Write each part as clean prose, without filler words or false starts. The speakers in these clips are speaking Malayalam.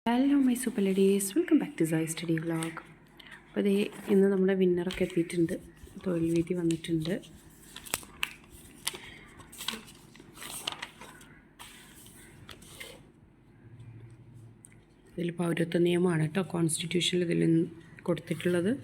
Hello my super ladies, welcome back to സോയ് സ്റ്റഡി വ്ളോഗ്. അപ്പോൾ അതേ ഇന്ന് നമ്മുടെ വിന്നറൊക്കെ എത്തിയിട്ടുണ്ട്, തൊഴിൽ വീതി വന്നിട്ടുണ്ട്. ഇതിൽ പൗരത്വ നിയമമാണ് കേട്ടോ, കോൺസ്റ്റിറ്റ്യൂഷനിൽ ഇതിൽ കൊടുത്തിട്ടുള്ളത്.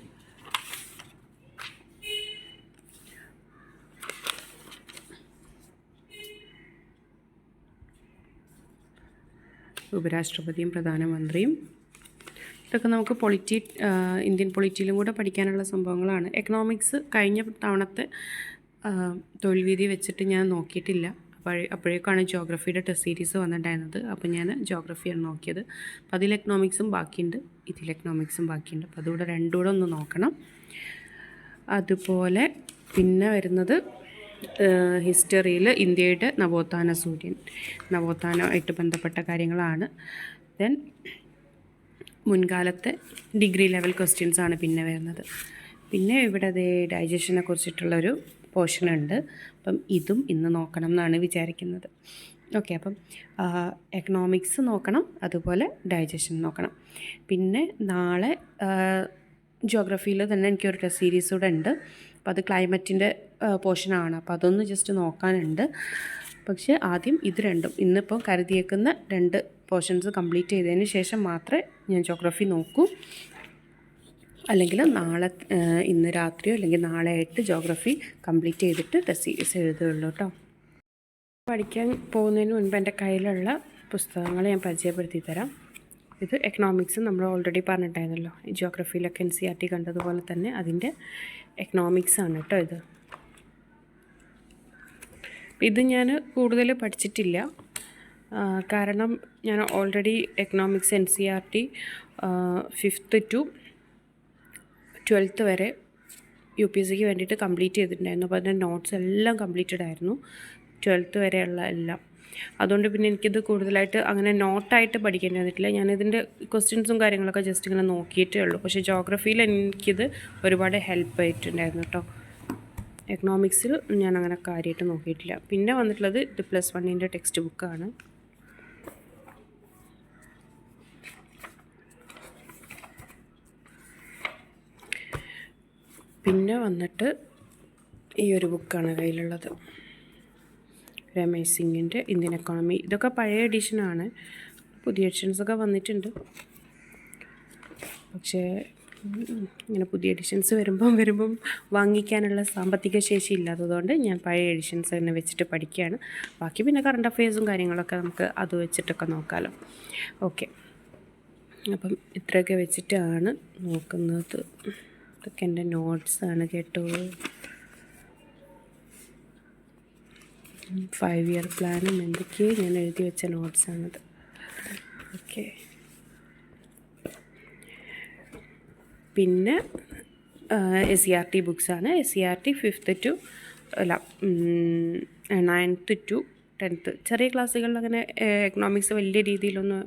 ഉപരാഷ്ട്രപതിയും പ്രധാനമന്ത്രിയും ഇതൊക്കെ നമുക്ക് ഇന്ത്യൻ പൊളിറ്റിയിലും കൂടെ പഠിക്കാനുള്ള സംഭവങ്ങളാണ്. എക്കണോമിക്സ് കഴിഞ്ഞ തവണത്തെ തൊഴിൽ വീതി വെച്ചിട്ട് ഞാൻ നോക്കിയിട്ടില്ല. അപ്പോഴേക്കാണ് ജോഗ്രഫിയുടെ ടെസ്റ്റ് സീരീസ് വന്നിട്ടുണ്ടായിരുന്നത്. അപ്പോൾ ഞാൻ ജോഗ്രഫിയാണ് നോക്കിയത്. അപ്പോൾ അതിൽ എക്കണോമിക്സും ബാക്കിയുണ്ട്, ഇതിൽ എക്കണോമിക്സും ബാക്കിയുണ്ട്. അപ്പോൾ അതുകൂടെ രണ്ടുകൂടെ ഒന്ന് നോക്കണം. അതുപോലെ പിന്നെ വരുന്നത് ഹിസ്റ്ററിയിൽ ഇന്ത്യയുടെ നവോത്ഥാനമായിട്ട് ബന്ധപ്പെട്ട കാര്യങ്ങളാണ്. ദെൻ മുൻകാലത്തെ ഡിഗ്രി ലെവൽ ക്വസ്റ്റ്യൻസാണ് പിന്നെ വരുന്നത്. പിന്നെ ഇവിടെ ഡൈജഷനെ കുറിച്ചിട്ടുള്ളൊരു പോർഷനുണ്ട്. അപ്പം ഇതും ഇന്ന് നോക്കണം എന്നാണ് വിചാരിക്കുന്നത്. ഓക്കെ, അപ്പം എക്കണോമിക്സ് നോക്കണം, അതുപോലെ ഡൈജഷൻ നോക്കണം. പിന്നെ നാളെ ജോഗ്രഫിയിൽ തന്നെ എനിക്കൊരു ടെസ്റ്റ് സീരീസ് കൂടെ ഉണ്ട്. അപ്പോൾ അത് ക്ലൈമറ്റിൻ്റെ പോർഷനാണ്. അപ്പോൾ അതൊന്ന് ജസ്റ്റ് നോക്കാനുണ്ട്. പക്ഷേ ആദ്യം ഇത് രണ്ടും ഇന്നിപ്പോൾ കരുതിയേക്കുന്ന 2 പോർഷൻസ് കംപ്ലീറ്റ് ചെയ്തതിന് ശേഷം മാത്രമേ ഞാൻ ജോഗ്രഫി നോക്കൂ. അല്ലെങ്കിൽ ഇന്ന് രാത്രിയോ അല്ലെങ്കിൽ നാളെ ആയിട്ട് ജോഗ്രഫി കംപ്ലീറ്റ് ചെയ്തിട്ട് ടെസ്റ്റ് സീരീസ് എഴുതുകയുള്ളൂ കേട്ടോ. പഠിക്കാൻ പോകുന്നതിന് മുൻപ് എൻ്റെ കയ്യിലുള്ള പുസ്തകങ്ങൾ ഞാൻ പരിചയപ്പെടുത്തി തരാം. ഇത് എക്കണോമിക്സ് നമ്മൾ ഓൾറെഡി പറഞ്ഞിട്ടായിരുന്നല്ലോ, ജിയോഗ്രഫിയിലൊക്കെ NCERT കണ്ടതുപോലെ തന്നെ അതിൻ്റെ എക്കണോമിക്സ് ആണ് കേട്ടോ ഇത്. ഇത് ഞാൻ കൂടുതൽ പഠിച്ചിട്ടില്ല, കാരണം ഞാൻ already economics NCERT 5th to 12th വരെ UPSCക്ക് വേണ്ടിയിട്ട് കംപ്ലീറ്റ് ചെയ്തിട്ടുണ്ടായിരുന്നു. അപ്പോൾ അതിൻ്റെ നോട്ട്സ് എല്ലാം കംപ്ലീറ്റഡ് ആയിരുന്നു, 12th വരെയുള്ള എല്ലാം. അതുകൊണ്ട് പിന്നെ എനിക്കിത് കൂടുതലായിട്ട് അങ്ങനെ നോട്ടായിട്ട് പഠിക്കേണ്ടി വന്നിട്ടില്ല. ഞാനിതിൻ്റെ ക്വസ്റ്റ്യൻസും കാര്യങ്ങളൊക്കെ ജസ്റ്റ് ഇങ്ങനെ നോക്കിയിട്ടേ ഉള്ളൂ. പക്ഷേ ജോഗ്രഫിയിൽ എനിക്കിത് ഒരുപാട് ഹെൽപ്പ് ആയിട്ടുണ്ടായിരുന്നു കേട്ടോ. എക്കണോമിക്സിൽ ഞാൻ അങ്ങനെ കാര്യമായിട്ട് നോക്കിയിട്ടില്ല. പിന്നെ വന്നിട്ടുള്ളത് ഇത് +1 ടെക്സ്റ്റ് ബുക്കാണ്. പിന്നെ വന്നിട്ട് ഈ ഒരു ബുക്കാണ് കയ്യിലുള്ളത്, രമേശ് സിംഗിൻ്റെ ഇന്ത്യൻ എക്കോണമി. ഇതൊക്കെ പഴയ എഡിഷനാണ്, പുതിയ എഡിഷൻസൊക്കെ വന്നിട്ടുണ്ട്. പക്ഷേ ഇങ്ങനെ പുതിയ എഡിഷൻസ് വരുമ്പം വാങ്ങിക്കാനുള്ള സാമ്പത്തിക ശേഷി ഇല്ലാത്തതുകൊണ്ട് ഞാൻ പഴയ എഡിഷൻസ് തന്നെ വെച്ചിട്ട് പഠിക്കുകയാണ്. ബാക്കി പിന്നെ കറണ്ട് അഫെയർസും കാര്യങ്ങളൊക്കെ നമുക്ക് അത് വെച്ചിട്ടൊക്കെ നോക്കാമല്ലോ. ഓക്കെ, അപ്പം ഇത്രയൊക്കെ വെച്ചിട്ടാണ് നോക്കുന്നത്. ഇതൊക്കെ എൻ്റെ നോട്ട്സാണ് കേട്ടോ. 5 ഇയർ പ്ലാനും എന്തൊക്കെയോ ഞാൻ എഴുതി വെച്ച നോട്ട്സാണിത്. ഓക്കെ, പിന്നെ SCERT ബുക്സാണ്. SCERT 5th to 9th to 10th. ചെറിയ ക്ലാസ്സുകളിൽ അങ്ങനെ എക്കണോമിക്സ് വലിയ രീതിയിലൊന്നും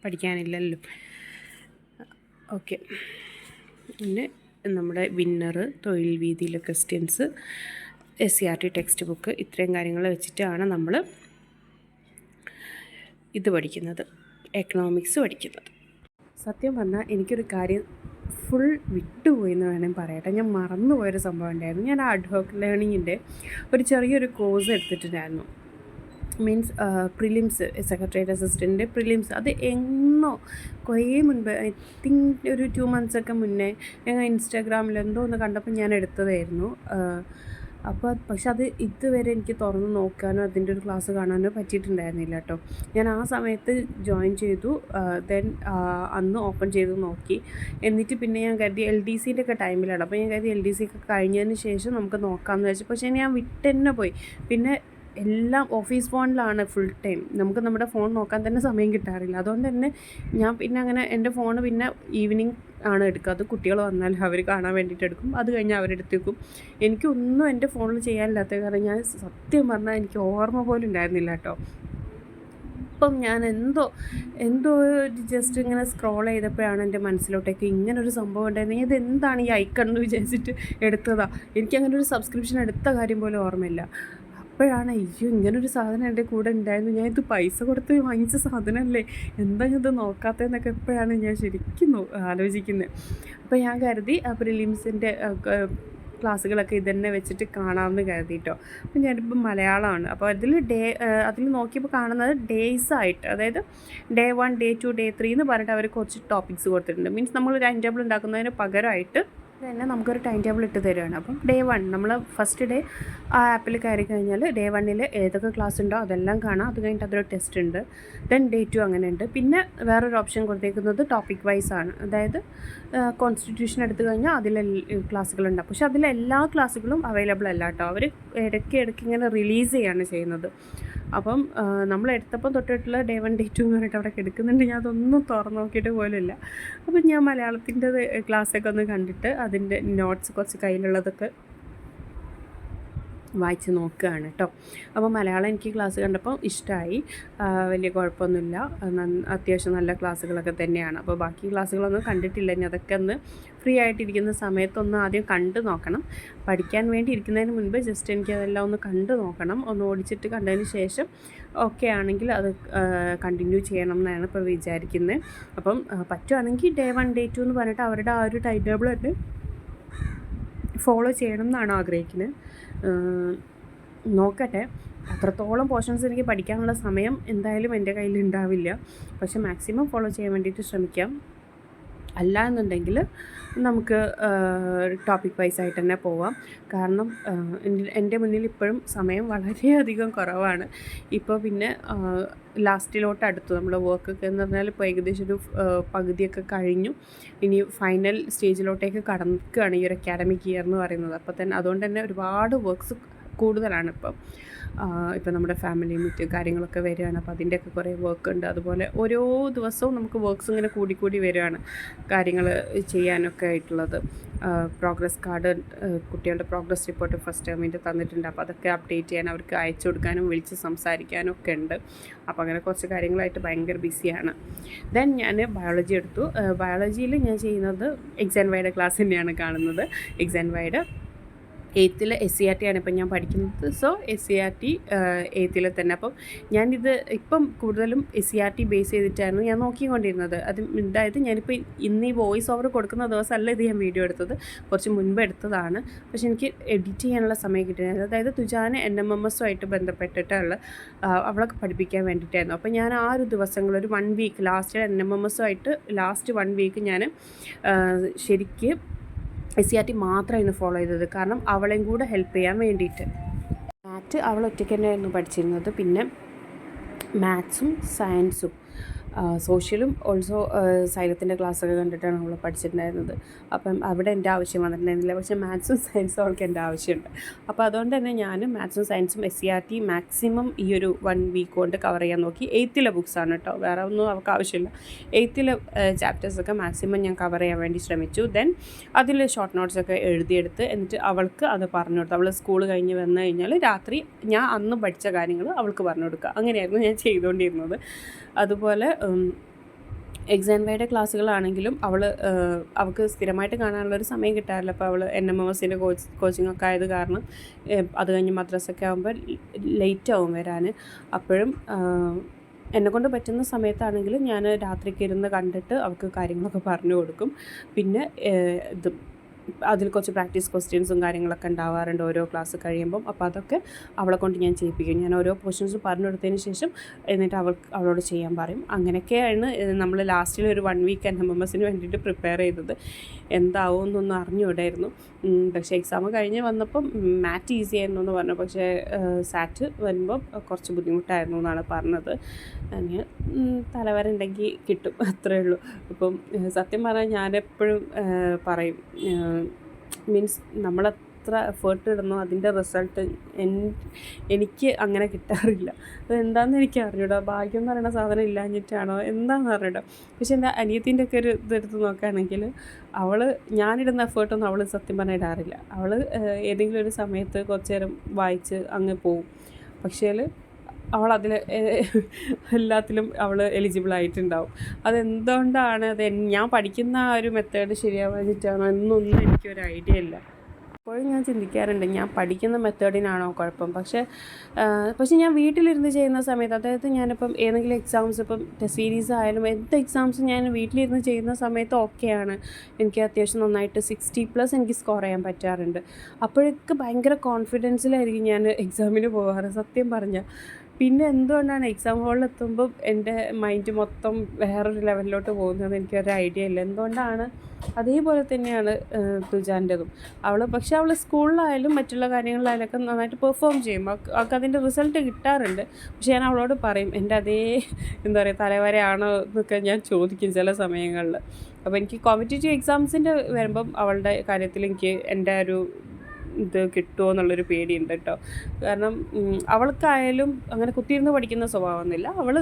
പഠിക്കാനില്ലല്ലോ. ഓക്കെ, പിന്നെ നമ്മുടെ വിന്നർ, തൊഴിൽ വീതിയിലെ ക്വസ്റ്റ്യൻസ്, SCERT ടെക്സ്റ്റ് ബുക്ക്, ഇത്രയും കാര്യങ്ങൾ വെച്ചിട്ടാണ് നമ്മൾ ഇത് പഠിക്കുന്നത്, എക്കണോമിക്സ് പഠിക്കുന്നത്. സത്യം പറഞ്ഞാൽ എനിക്കൊരു കാര്യം ഫുൾ വിട്ടുപോയി എന്ന് വേണമെങ്കിൽ പറയട്ടെ. ഞാൻ മറന്നുപോയൊരു സംഭവം ഉണ്ടായിരുന്നു. ഞാൻ അഡ്ഹോക്ക് ലേണിങ്ങിൻ്റെ ഒരു ചെറിയൊരു കോഴ്സ് എടുത്തിട്ടുണ്ടായിരുന്നു. മീൻസ് പ്രിലിംസ്, സെക്രട്ടേറിയറ്റ് അസിസ്റ്റൻറ്റിൻ്റെ പ്രിലിംസ്. അത് കുറേ മുൻപ്, ഐ തിങ്ക് ഒരു 2 months മുന്നേ ഞങ്ങൾ ഇൻസ്റ്റാഗ്രാമിൽ എന്തോ ഒന്ന് കണ്ടപ്പോൾ ഞാൻ എടുത്തതായിരുന്നു. പക്ഷെ അത് ഇതുവരെ എനിക്ക് തുറന്ന് നോക്കാനോ അതിൻ്റെ ഒരു ക്ലാസ് കാണാനോ പറ്റിയിട്ടുണ്ടായിരുന്നില്ല കേട്ടോ. ഞാൻ ആ സമയത്ത് ജോയിൻ ചെയ്തു, ദെൻ അന്ന് ഓപ്പൺ ചെയ്ത് നോക്കി. എന്നിട്ട് പിന്നെ ഞാൻ കരുതി LDCൻ്റെ ഒക്കെ ടൈമിലാണ്. അപ്പോൾ ഞാൻ കരുതി LDC ഒക്കെ കഴിഞ്ഞതിന് ശേഷം നമുക്ക് നോക്കാമെന്ന് വെച്ചു. പക്ഷേ ഞാൻ വിട്ടുതന്നെ പോയി. പിന്നെ എല്ലാം ഓഫീസ് ഫോണിലാണ് ഫുൾ ടൈം. നമുക്ക് നമ്മുടെ ഫോൺ നോക്കാൻ തന്നെ സമയം കിട്ടാറില്ല. അതുകൊണ്ട് തന്നെ ഞാൻ പിന്നെ അങ്ങനെ എൻ്റെ ഫോണ് പിന്നെ ഈവനിങ് ആണ് എടുക്കുക. അത് കുട്ടികൾ വന്നാൽ അവർ കാണാൻ വേണ്ടിയിട്ട് എടുക്കും, അത് കഴിഞ്ഞ് അവരെടുത്ത് വെക്കും. എനിക്കൊന്നും എൻ്റെ ഫോണിൽ ചെയ്യാനില്ലാത്ത കാരണം ഞാൻ സത്യം പറഞ്ഞാൽ എനിക്ക് ഓർമ്മ പോലും ഉണ്ടായിരുന്നില്ല കേട്ടോ. ഇപ്പം ഞാൻ എന്തോ ജസ്റ്റ് ഇങ്ങനെ സ്ക്രോൾ ചെയ്തപ്പോഴാണ് എൻ്റെ മനസ്സിലോട്ടേക്ക് ഇങ്ങനൊരു സംഭവം ഉണ്ടായിരുന്നത്. ഇതെന്താണ് ഈ ഐക്കൺ എന്ന് വിചാരിച്ചിട്ട് എടുത്തതാണ്. എനിക്കങ്ങനെ ഒരു സബ്സ്ക്രിപ്ഷൻ എടുത്ത കാര്യം പോലും ഓർമ്മയില്ല. അപ്പോഴാണ് അയ്യോ ഇങ്ങനൊരു സാധനം എൻ്റെ കൂടെ ഉണ്ടായിരുന്നു, ഞാൻ ഇത് പൈസ കൊടുത്ത് വാങ്ങിച്ച സാധനമല്ലേ, എന്താ ഇത് നോക്കാത്തതെന്നൊക്കെ എപ്പോഴാണ് ഞാൻ ശരിക്കും ആലോചിക്കുന്നത്. അപ്പോൾ ഞാൻ കരുതി പ്രിലിംസിൻ്റെ ക്ലാസ്സുകളൊക്കെ ഇതന്നെ വെച്ചിട്ട് കാണാമെന്ന് കരുതിയിട്ടോ. അപ്പം ഞാനിപ്പോൾ മലയാളമാണ്, അപ്പോൾ അതിൽ നോക്കിയപ്പോൾ കാണുന്നത് ഡേയ്സായിട്ട്, അതായത് ഡേ 1, ഡേ 2, ഡേ 3 എന്ന് പറഞ്ഞിട്ട് അവർ കുറച്ച് ടോപ്പിക്സ് കൊടുത്തിട്ടുണ്ട്. മീൻസ് നമ്മളൊരു ടൈം ടേബിൾ ഉണ്ടാക്കുന്നതിന് പകരമായിട്ട് തന്നെ നമുക്കൊരു ടൈം ടേബിൾ ഇട്ട് തരുവാണ്. അപ്പം ഡേ 1 നമ്മൾ ഫസ്റ്റ് ഡേ ആ ആപ്പിൽ കയറി കഴിഞ്ഞാൽ ഡേ 1 ഏതൊക്കെ ക്ലാസ് ഉണ്ടോ അതെല്ലാം കാണാം. അത് കഴിഞ്ഞിട്ട് അതൊരു ടെസ്റ്റ് ഉണ്ട്. ദെൻ ഡേ 2 അങ്ങനെ ഉണ്ട്. പിന്നെ വേറൊരു ഓപ്ഷൻ കൊടുത്തേക്കുന്നത് ടോപ്പിക് വൈസ് ആണ്. അതായത് കോൺസ്റ്റിറ്റ്യൂഷൻ എടുത്തു കഴിഞ്ഞാൽ അതിൽ ക്ലാസ്സുകളുണ്ട്. പക്ഷെ അതിലെല്ലാ ക്ലാസ്സുകളും അവൈലബിൾ അല്ല കേട്ടോ. അവർ ഇടയ്ക്ക് ഇങ്ങനെ റിലീസ് ചെയ്യാണ് ചെയ്യുന്നത്. അപ്പം നമ്മൾ എടുത്തപ്പം തൊട്ടിട്ടുള്ള ഡേ 1, ഡേ 2 എന്ന് പറഞ്ഞിട്ട് അവിടെ കിടക്കുന്നുണ്ട്. ഞാൻ അതൊന്നും തുറന്ന് നോക്കിയിട്ട് പോലുമില്ല. അപ്പം ഞാൻ മലയാളത്തിൻ്റെ ക്ലാസ്സൊക്കെ ഒന്ന് കണ്ടിട്ട് അതിൻ്റെ നോട്ട്സ് കുറച്ച് കയ്യിലുള്ളതൊക്കെ വായിച്ച് നോക്കുകയാണ് കേട്ടോ. അപ്പോൾ മലയാളം എനിക്ക് ക്ലാസ് കണ്ടപ്പോൾ ഇഷ്ടമായി, വലിയ കുഴപ്പമൊന്നുമില്ല, അത്യാവശ്യം നല്ല ക്ലാസ്സുകളൊക്കെ തന്നെയാണ്. അപ്പോൾ ബാക്കി ക്ലാസ്സുകളൊന്നും കണ്ടിട്ടില്ല. ഇനി അതൊക്കെ ഒന്ന് ഫ്രീ ആയിട്ടിരിക്കുന്ന സമയത്തൊന്ന് ആദ്യം കണ്ടു നോക്കണം. പഠിക്കാൻ വേണ്ടി ഇരിക്കുന്നതിന് മുൻപ് ജസ്റ്റ് എനിക്ക് അതെല്ലാം ഒന്ന് കണ്ടു നോക്കണം. ഒന്ന് ഓടിച്ചിട്ട് കണ്ടതിന് ശേഷം ഓക്കെ ആണെങ്കിൽ അത് കണ്ടിന്യൂ ചെയ്യണം എന്നാണ് ഇപ്പോൾ വിചാരിക്കുന്നത്. അപ്പം പറ്റുവാണെങ്കിൽ ഡേ 1, ഡേ 2 എന്ന് പറഞ്ഞിട്ട് അവരുടെ ആ ഒരു ടൈം ടേബിൾ തന്നെ ഫോളോ ചെയ്യണം എന്നാണ് ആഗ്രഹിക്കുന്നത്. നോക്കട്ടെ, അത്രത്തോളം പോർഷൻസ് എനിക്ക് പഠിക്കാനുള്ള സമയം എന്തായാലും എൻ്റെ കയ്യിൽ ഉണ്ടാവില്ല. പക്ഷെ മാക്സിമം ഫോളോ ചെയ്യാൻ വേണ്ടിയിട്ട് ശ്രമിക്കാം. അല്ല എന്നുണ്ടെങ്കിൽ നമുക്ക് ടോപ്പിക് വൈസ് ആയിട്ട് തന്നെ പോവാം. കാരണം എൻ്റെ മുന്നിൽ ഇപ്പോഴും സമയം വളരെയധികം കുറവാണ്. ഇപ്പോൾ പിന്നെ ലാസ്റ്റിലോട്ട് അടുത്തു നമ്മൾ വർക്കൊക്കെ എന്ന് പറഞ്ഞാൽ ഇപ്പോൾ ഏകദേശം ഒരു പകുതിയൊക്കെ കഴിഞ്ഞു. ഇനി ഫൈനൽ സ്റ്റേജിലോട്ടേക്ക് കടക്കുകയാണ് ഈ ഒരു അക്കാഡമിക് ഇയർ എന്ന് പറയുന്നത്. അപ്പോൾ തന്നെ അതുകൊണ്ട് തന്നെ ഒരുപാട് വർക്ക്സ് കൂടുതലാണ് ഇപ്പം നമ്മുടെ ഫാമിലി മീറ്റ് കാര്യങ്ങളൊക്കെ വരികയാണ്. അപ്പോൾ അതിൻ്റെയൊക്കെ കുറേ വർക്ക് ഉണ്ട്. അതുപോലെ ഓരോ ദിവസവും നമുക്ക് വർക്ക്സ് ഇങ്ങനെ കൂടി വരികയാണ്, കാര്യങ്ങൾ ചെയ്യാനൊക്കെ ആയിട്ടുള്ളത്. പ്രോഗ്രസ് കാർഡ്, കുട്ടികളുടെ പ്രോഗ്രസ് റിപ്പോർട്ട് ഫസ്റ്റ് ടേമിൻ്റെ തന്നിട്ടുണ്ട്. അപ്പോൾ അതൊക്കെ അപ്ഡേറ്റ് ചെയ്യാൻ, അവർക്ക് അയച്ചു കൊടുക്കാനും വിളിച്ച് സംസാരിക്കാനും ഒക്കെ ഉണ്ട്. അപ്പോൾ അങ്ങനെ കുറച്ച് കാര്യങ്ങളായിട്ട് ഭയങ്കര ബിസിയാണ്. ദെൻ ഞാൻ ബയോളജി എടുത്തു. ബയോളജിയിൽ ഞാൻ ചെയ്യുന്നത് എക്സാം വൈയുടെ ക്ലാസ് തന്നെയാണ് കാണുന്നത്. എക്സാം വൈയുടെ 8th SCERT ആണ് ഇപ്പം ഞാൻ പഠിക്കുന്നത്. സോ SCERT 8th തന്നെ. അപ്പം ഞാനിത് ഇപ്പം കൂടുതലും SCERT ബേസ് ചെയ്തിട്ടായിരുന്നു ഞാൻ നോക്കിക്കൊണ്ടിരുന്നത്. അതായത് ഞാനിപ്പോൾ ഇന്ന് ഈ വോയിസ് ഓവർ കൊടുക്കുന്ന ദിവസമല്ല ഇത് ഞാൻ വീഡിയോ എടുത്തത്, കുറച്ച് മുൻപ് എടുത്തതാണ്. പക്ഷെ എനിക്ക് എഡിറ്റ് ചെയ്യാനുള്ള സമയം കിട്ടിയത്, അതായത് തുജാനെ NMMS ബന്ധപ്പെട്ടിട്ടുള്ള അവളൊക്കെ പഠിപ്പിക്കാൻ വേണ്ടിയിട്ടായിരുന്നു. അപ്പോൾ ഞാൻ ആ ഒരു ദിവസങ്ങൾ ഒരു 1 week last NMMS last 1 week ഞാൻ ശരിക്ക് SCERT മാത്രമായിരുന്നു ഫോളോ ചെയ്തത്. കാരണം അവളെയും കൂടെ ഹെൽപ്പ് ചെയ്യാൻ വേണ്ടിയിട്ട്. മാത്സ് അവൾ ഒറ്റയ്ക്ക് തന്നെയായിരുന്നു പഠിച്ചിരുന്നത്. പിന്നെ മാത്സും സയൻസും സോഷ്യലും ഓൾസോ സൈലത്തിൻ്റെ ക്ലാസ്സൊക്കെ കണ്ടിട്ടാണ് നമ്മൾ പഠിച്ചിട്ടുണ്ടായിരുന്നത്. അപ്പം അവിടെ എൻ്റെ ആവശ്യം വന്നിട്ടുണ്ടായിരുന്നില്ല. പക്ഷേ മാത്സും സയൻസും അവൾക്ക് എൻ്റെ ആവശ്യമുണ്ട്. അപ്പോൾ അതുകൊണ്ട് തന്നെ ഞാൻ മാത്സും സയൻസും SCERT മാക്സിമം ഈ ഒരു 1 വീക്ക് കൊണ്ട് കവർ ചെയ്യാൻ നോക്കി. 8th ബുക്സാണ് കേട്ടോ, വേറെ ഒന്നും അവൾക്ക് ആവശ്യമില്ല. 8th ചാപ്റ്റേഴ്സൊക്കെ മാക്സിമം ഞാൻ കവർ ചെയ്യാൻ വേണ്ടി ശ്രമിച്ചു. ദെൻ അതിൽ ഷോർട്ട് നോട്ട്സൊക്കെ എഴുതിയെടുത്ത് എന്നിട്ട് അവൾക്ക് അത് പറഞ്ഞു കൊടുത്തു. അവൾ സ്കൂൾ കഴിഞ്ഞ് വന്നു കഴിഞ്ഞാൽ രാത്രി ഞാൻ അന്ന് പഠിച്ച കാര്യങ്ങൾ അവൾക്ക് പറഞ്ഞു കൊടുക്കുക. അങ്ങനെയായിരുന്നു ഞാൻ ചെയ്തുകൊണ്ടിരുന്നത്. അതുപോലെ എക്സാം വൈയുടെ ക്ലാസ്സുകളാണെങ്കിലും അവൾക്ക് സ്ഥിരമായിട്ട് കാണാനുള്ളൊരു സമയം കിട്ടാറില്ല. അപ്പോൾ അവൾ NMMSൻ്റെ കോച്ചിങ്ങൊക്കെ ആയത് കാരണം അത് കഴിഞ്ഞ് മദ്രസൊക്കെ ആകുമ്പോൾ ലേറ്റ് ആവും വരാൻ. അപ്പോഴും എന്നെക്കൊണ്ട് പറ്റുന്ന സമയത്താണെങ്കിലും ഞാൻ രാത്രിക്ക് ഇരുന്ന് കണ്ടിട്ട് അവൾക്ക് കാര്യങ്ങളൊക്കെ പറഞ്ഞു കൊടുക്കും. പിന്നെ അതിൽ കുറച്ച് പ്രാക്ടീസ് ക്വസ്റ്റ്യൻസും കാര്യങ്ങളൊക്കെ ഉണ്ടാവാറുണ്ട് ഓരോ ക്ലാസ് കഴിയുമ്പം. അപ്പോൾ അതൊക്കെ അവളെ കൊണ്ട് ഞാൻ ചെയ്യിപ്പിക്കും. ഞാൻ ഓരോ ക്വസ്റ്റ്യൻസ് പറഞ്ഞു കൊടുത്തതിന് ശേഷം എന്നിട്ട് അവളോട് ചെയ്യാൻ പറയും. അങ്ങനെയൊക്കെയാണ് നമ്മൾ ലാസ്റ്റിൽ ഒരു 1 വീക്ക് NMMSന് വേണ്ടിയിട്ട് പ്രിപ്പയർ ചെയ്തത്. എന്താവും എന്നൊന്നും അറിഞ്ഞുകൂടായിരുന്നു. പക്ഷേ എക്സാം കഴിഞ്ഞ് വന്നപ്പം മാറ്റ് ഈസി ആയിരുന്നു എന്ന് പറഞ്ഞു. പക്ഷേ സാറ്റ് വരുമ്പം കുറച്ച് ബുദ്ധിമുട്ടായിരുന്നു എന്നാണ് പറഞ്ഞത്. അങ്ങനെ തലവര ഉണ്ടെങ്കിൽ കിട്ടും, അത്രയേ ഉള്ളൂ. അപ്പം സത്യം പറഞ്ഞാൽ ഞാനെപ്പോഴും പറയും, മീൻസ് നമ്മളെത്ര എഫേർട്ട് ഇടുന്നോ അതിൻ്റെ റിസൾട്ട് എനിക്ക് അങ്ങനെ കിട്ടാറില്ല. അതെന്താണെന്ന് എനിക്ക് അറിഞ്ഞൂടാ. ഭാഗ്യം എന്ന് പറയുന്ന സാധനം ഇല്ലാഞ്ഞിട്ടാണോ എന്താണെന്ന് അറിഞ്ഞൂടാ. പക്ഷെ എൻ്റെ അനിയത്തിൻ്റെ ഒക്കെ ഒരു ഇതെടുത്ത് നോക്കുകയാണെങ്കിൽ ഞാനിടുന്ന എഫേർട്ടൊന്നും അവൾ സത്യം പറഞ്ഞാൽ ഇടാറില്ല. അവൾ ഏതെങ്കിലും ഒരു സമയത്ത് കുറച്ച് നേരം വായിച്ച് അങ്ങ് പോവും. പക്ഷേ അവളതിൽ എല്ലാത്തിലും അവൾ എലിജിബിൾ ആയിട്ടുണ്ടാവും. അതെന്തുകൊണ്ടാണ് ഞാൻ പഠിക്കുന്ന ആ ഒരു മെത്തേഡ് ശരിയാവാഞ്ഞിട്ടാണോ എന്നൊന്നും എനിക്കൊരു ഐഡിയ ഇല്ല. ഇപ്പോഴും ഞാൻ ചിന്തിക്കാറുണ്ട് ഞാൻ പഠിക്കുന്ന മെത്തേഡിനാണോ കുഴപ്പം. പക്ഷേ ഞാൻ വീട്ടിലിരുന്ന് ചെയ്യുന്ന സമയത്ത്, അതായത് ഞാനിപ്പം ഏതെങ്കിലും എക്സാംസ്, ഇപ്പം ടെസ്റ്റ് സീരീസ് ആയാലും എന്ത് എക്സാംസ് ഞാൻ വീട്ടിലിരുന്ന് ചെയ്യുന്ന സമയത്ത് ഓക്കെയാണ്. എനിക്ക് അത്യാവശ്യം നന്നായിട്ട് 60+ എനിക്ക് സ്കോർ ചെയ്യാൻ പറ്റാറുണ്ട്. അപ്പോഴൊക്കെ ഭയങ്കര കോൺഫിഡൻസിലായിരിക്കും ഞാൻ എക്സാമിന് പോകാറ് സത്യം പറഞ്ഞാൽ. പിന്നെ എന്തുകൊണ്ടാണ് എക്സാം ഹാളിലെത്തുമ്പം എൻ്റെ മൈൻഡ് മൊത്തം വേറൊരു ലെവലിലോട്ട് പോകുന്നത് എനിക്കൊരു ഐഡിയ ഇല്ല. എന്തുകൊണ്ടാണ്? അതേപോലെ തന്നെയാണ് തുജാൻ്റെതും. പക്ഷേ അവൾ സ്കൂളിലായാലും മറ്റുള്ള കാര്യങ്ങളിലായാലൊക്കെ നന്നായിട്ട് പെർഫോം ചെയ്യും. അവൾക്ക് അതിൻ്റെ റിസൾട്ട് കിട്ടാറുണ്ട്. പക്ഷേ ഞാൻ അവളോട് പറയും, എൻ്റെ അതേ എന്താ പറയുക തലവരെയാണോ എന്നൊക്കെ ഞാൻ ചോദിക്കും ചില സമയങ്ങളിൽ. അപ്പോൾ എനിക്ക് കോമ്പറ്റേറ്റീവ് എക്സാംസിൻ്റെ വരുമ്പം അവളുടെ കാര്യത്തിൽ എനിക്ക് എൻ്റെ ഒരു ഇത് കിട്ടുമോ എന്നുള്ളൊരു പേടിയുണ്ട് കേട്ടോ. കാരണം അവൾക്കായാലും അങ്ങനെ കുത്തിയിരുന്ന് പഠിക്കുന്ന സ്വഭാവമൊന്നുമില്ല. അവൾ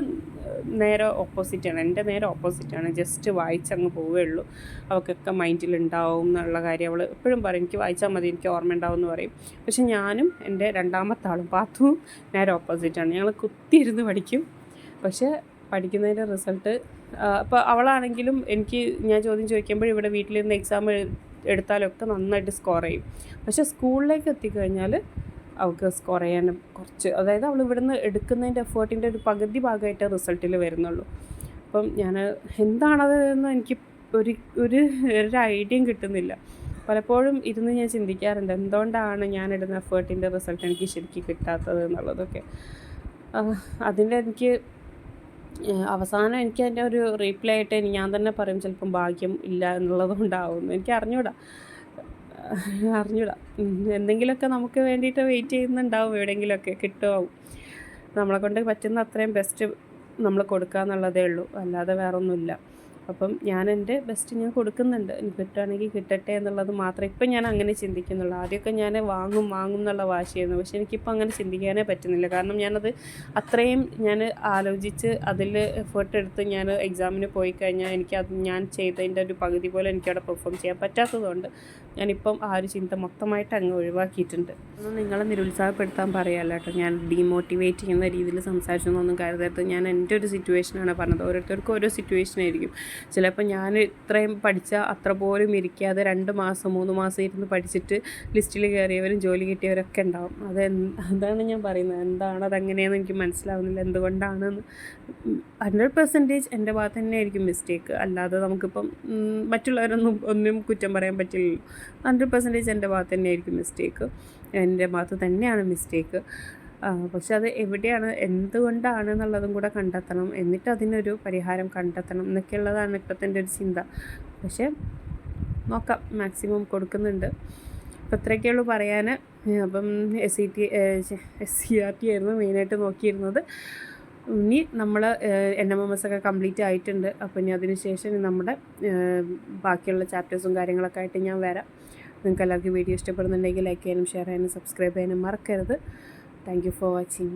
നേരെ ഓപ്പോസിറ്റാണ്, എൻ്റെ നേരെ ഓപ്പോസിറ്റാണ്. ജസ്റ്റ് വായിച്ചങ്ങ് പോവുകയുള്ളൂ. അവൾക്കൊക്കെ മൈൻഡിലുണ്ടാവും എന്നുള്ള കാര്യം അവൾ എപ്പോഴും പറയും, എനിക്ക് വായിച്ചാൽ മതി, എനിക്ക് ഓർമ്മ ഉണ്ടാവും എന്ന് പറയും. പക്ഷെ ഞാനും എൻ്റെ രണ്ടാമത്തെ ആളും പാത്തുവും നേരെ ഓപ്പോസിറ്റാണ്. ഞങ്ങൾ കുത്തിയിരുന്ന് പഠിക്കും. പക്ഷേ പഠിക്കുന്നതിൻ്റെ റിസൾട്ട് അപ്പോൾ അവളാണെങ്കിലും ഞാൻ ചോദ്യം ചോദിക്കുമ്പോൾ ഇവിടെ വീട്ടിലിരുന്ന് എക്സാം എടുത്താലൊക്കെ നന്നായിട്ട് സ്കോർ ചെയ്യും. പക്ഷേ സ്കൂളിലേക്ക് എത്തിക്കഴിഞ്ഞാൽ അവൾക്ക് സ്കോർ ചെയ്യാനും കുറച്ച്, അതായത് അവൾ ഇവിടുന്ന് എടുക്കുന്നതിൻ്റെ എഫേർട്ടിൻ്റെ ഒരു പകുതി ഭാഗമായിട്ട് റിസൾട്ടിൽ വരുന്നുള്ളൂ. അപ്പം ഞാൻ എന്താണത് എന്ന് എനിക്ക് ഒരു ഐഡിയയും കിട്ടുന്നില്ല. പലപ്പോഴും ഇരുന്ന് ഞാൻ ചിന്തിക്കാറുണ്ട് എന്തുകൊണ്ടാണ് ഞാനിടുന്ന എഫേർട്ടിൻ്റെ റിസൾട്ട് എനിക്ക് ശരിക്കും കിട്ടാത്തത് എന്നുള്ളതൊക്കെ. അതിൻ്റെ അവസാനം എനിക്ക് അതിൻ്റെ ഒരു റീപ്ലൈ ആയിട്ട് ഞാൻ തന്നെ പറയും, ചിലപ്പം ഭാഗ്യം ഇല്ല എന്നുള്ളത് കൊണ്ടാവും. എനിക്ക് അറിഞ്ഞൂടാ. എന്തെങ്കിലുമൊക്കെ നമുക്ക് വേണ്ടിയിട്ട് വെയിറ്റ് ചെയ്യുന്നുണ്ടാവും, എവിടെയെങ്കിലുമൊക്കെ കിട്ടുമാവും. നമ്മളെ കൊണ്ട് പറ്റുന്ന അത്രയും ബെസ്റ്റ് നമ്മൾ കൊടുക്കുക എന്നുള്ളതേ ഉള്ളൂ, അല്ലാതെ വേറൊന്നുമില്ല. അപ്പം ഞാൻ എൻ്റെ ബെസ്റ്റ് ഞാൻ കൊടുക്കുന്നുണ്ട്. എനിക്ക് കിട്ടുകയാണെങ്കിൽ കിട്ടട്ടെ എന്നുള്ളത് മാത്രമേ ഇപ്പം ഞാൻ അങ്ങനെ ചിന്തിക്കുന്നുള്ളൂ. ആദ്യമൊക്കെ ഞാൻ വാങ്ങും എന്നുള്ള വാശിയായിരുന്നു. പക്ഷേ എനിക്കിപ്പോൾ അങ്ങനെ ചിന്തിക്കാനേ പറ്റുന്നില്ല. കാരണം ഞാനത് അത്രയും ആലോചിച്ച് അതിൽ എഫേർട്ട് എടുത്ത് ഞാൻ എക്സാമിന് പോയി കഴിഞ്ഞാൽ ഞാൻ ചെയ്തതിൻ്റെ ഒരു പകുതി പോലെ എനിക്കവിടെ പെർഫോം ചെയ്യാൻ പറ്റാത്തതുകൊണ്ട് ഞാനിപ്പം ആ ഒരു ചിന്ത മൊത്തമായിട്ട് അങ്ങ് ഒഴിവാക്കിയിട്ടുണ്ട്. ഒന്നും നിങ്ങളെ നിരുത്സാഹപ്പെടുത്താൻ പറയാമല്ല കേട്ടോ, ഞാൻ ഡീമോട്ടിവേറ്റ് ചെയ്യുന്ന രീതിയിൽ സംസാരിച്ചൊന്നും കരുതരുത്. ഞാൻ എൻ്റെ ഒരു സിറ്റുവേഷനാണ് പറഞ്ഞത്. ഓരോരുത്തർക്കും ഓരോ സിറ്റുവേഷനായിരിക്കും. ചിലപ്പോൾ ഞാൻ ഇത്രയും പഠിച്ചാൽ അത്ര പോലും ഇരിക്കാതെ 2 മാസം 3 മാസം ഇരുന്ന് പഠിച്ചിട്ട് ലിസ്റ്റിൽ കയറിയവരും ജോലി കിട്ടിയവരൊക്കെ ഉണ്ടാവും. അതാണ് ഞാൻ പറയുന്നത്. അതങ്ങനെയാണെന്ന് എനിക്ക് മനസ്സിലാവുന്നില്ല, എന്തുകൊണ്ടാണെന്ന്. 100% എൻ്റെ ഭാഗത്ത് തന്നെ ആയിരിക്കും മിസ്റ്റേക്ക്. അല്ലാതെ നമുക്കിപ്പം ഒന്നും കുറ്റം പറയാൻ പറ്റില്ലല്ലോ. 100% എൻ്റെ ഭാഗത്ത് തന്നെ ആയിരിക്കും മിസ്റ്റേക്ക്. എൻ്റെ ഭാഗത്ത് തന്നെയാണ് മിസ്റ്റേക്ക്. പക്ഷെ അത് എവിടെയാണ്, എന്തുകൊണ്ടാണ് എന്നുള്ളതും കൂടെ കണ്ടെത്തണം. എന്നിട്ട് അതിനൊരു പരിഹാരം കണ്ടെത്തണം എന്നൊക്കെയുള്ളതാണ് ഇപ്പോഴത്തെ എൻ്റെ ഒരു ചിന്ത. പക്ഷേ നോക്കാം, മാക്സിമം കൊടുക്കുന്നുണ്ട്. അപ്പോൾ ഇത്രയൊക്കെയുള്ളൂ പറയാൻ. അപ്പം SCRT ആയിരുന്നു മെയിനായിട്ട് നോക്കിയിരുന്നത്. ഇനി നമ്മൾ NMMS ഒക്കെ കംപ്ലീറ്റ് ആയിട്ടുണ്ട്. അപ്പോൾ ഇനി അതിന് ശേഷം നമ്മുടെ ബാക്കിയുള്ള ചാപ്റ്റേഴ്സും കാര്യങ്ങളൊക്കെ ആയിട്ട് ഞാൻ വരാം. നിങ്ങൾക്ക് എല്ലാവർക്കും വീഡിയോ ഇഷ്ടപ്പെടുന്നുണ്ടെങ്കിൽ ലൈക്ക് ചെയ്യാനും ഷെയർ ചെയ്യാനും സബ്സ്ക്രൈബ് ചെയ്യാനും മറക്കരുത്. Thank you for watching.